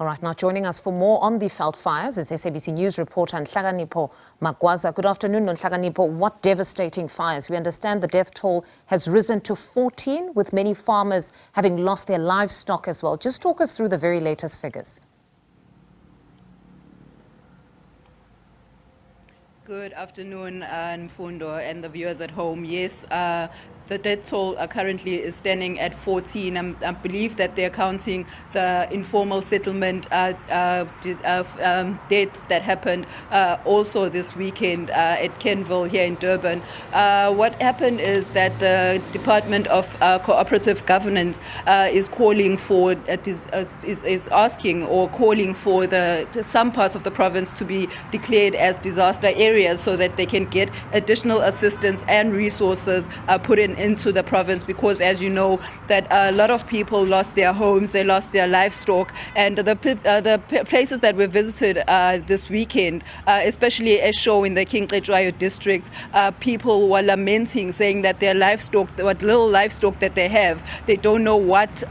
All right, now joining us for more on the veld fires is SABC News Reporter Nonhlakanipho Magwaza. Good afternoon, Nonhlakanipho. What devastating fires. We understand the death toll has risen to 14, with many farmers having lost their livestock as well. Just talk us through the very latest figures. Good afternoon, Mfundo and the viewers at home. Yes, the death toll currently is standing at 14. I believe that they're counting the informal settlement death that happened also this weekend at Kenville here in Durban. What happened is that the Department of Cooperative Governance is calling for, is asking or calling for some parts of the province to be declared as disaster areas so that they can get additional assistance and resources put into the province, because as you know that a lot of people lost their homes, they lost their livestock, and the places that we visited this weekend, especially as shown in the King Cetshwayo district, people were lamenting, saying that their livestock, what little livestock that they have, they don't know what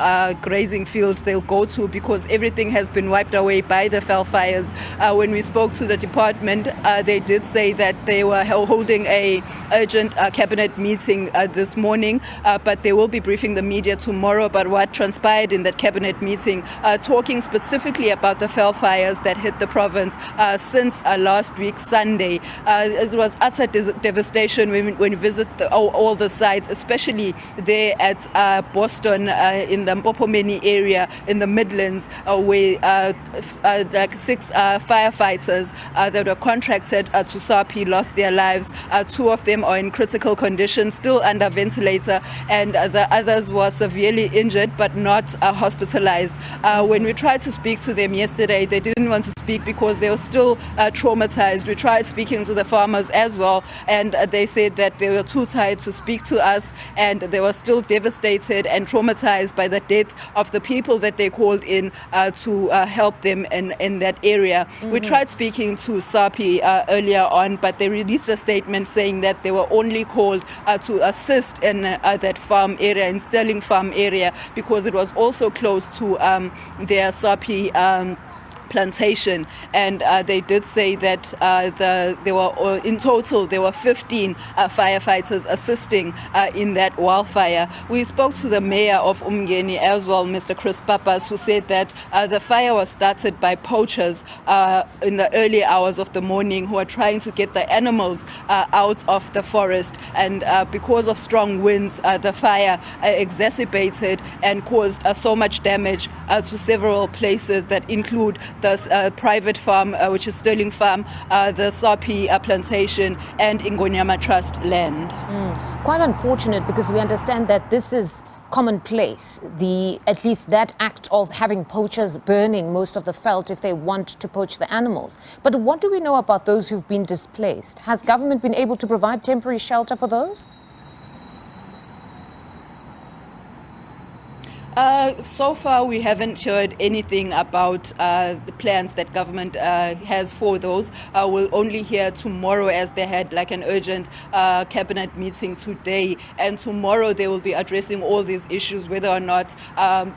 grazing field they'll go to because everything has been wiped away by the veld fires. When we spoke to the department, they did say that they were holding a urgent cabinet meeting this morning, but they will be briefing the media tomorrow about what transpired in that cabinet meeting, talking specifically about the veld fires that hit the province since last week Sunday. It was utter devastation when you visit all the sites, especially there at Boston in the Mpopomeni area in the Midlands, where like 6 firefighters that were contracted to SABC lost their lives. 2 of them are in critical condition, still under ventilator, and the others were severely injured but not hospitalized. When we tried to speak to them yesterday, they didn't want to speak because they were still traumatized. We tried speaking to the farmers as well, and they said that they were too tired to speak to us, and they were still devastated and traumatized by the death of the people that they called in to help them in that area. We tried speaking to SABC earlier on, but they released a statement saying that they were only called to assist in that farm area, in Sterling farm area, because it was also close to their SABC plantation, and they did say that there were in total there were 15 firefighters assisting in that wildfire. We spoke to the mayor of Umgeni as well, Mr. Chris Papas, who said that the fire was started by poachers in the early hours of the morning, who are trying to get the animals out of the forest, and because of strong winds the fire exacerbated and caused so much damage to several places that include the private farm, which is Sterling Farm, the SABC plantation, and Ingonyama Trust land. Quite unfortunate, because we understand that this is commonplace, at least that act of having poachers burning most of the veld if they want to poach the animals. But what do we know about those who've been displaced? Has government been able to provide temporary shelter for those? So far, we haven't heard anything about the plans that government has for those. We'll only hear tomorrow, as they had like an urgent cabinet meeting today. And tomorrow they will be addressing all these issues, whether or not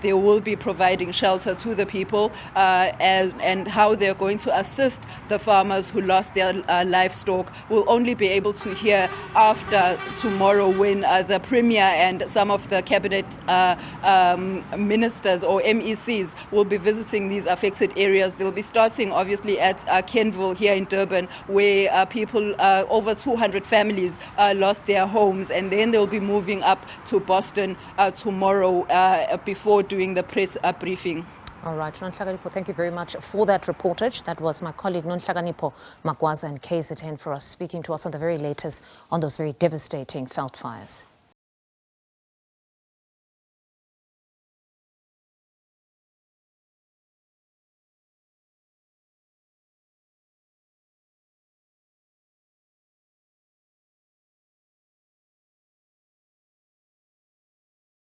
they will be providing shelter to the people and how they're going to assist the farmers who lost their livestock. We'll only be able to hear after tomorrow, when the Premier and some of the cabinet ministers or MECs will be visiting these affected areas. They'll be starting obviously at Kenville here in Durban, where people, over 200 families lost their homes, and then they'll be moving up to Boston tomorrow before doing the press briefing. All right, Nonhlakanipho, thank you very much for that reportage. That was my colleague Nonhlakanipho Magwaza in KZN for us, speaking to us on the very latest on those very devastating veld fires.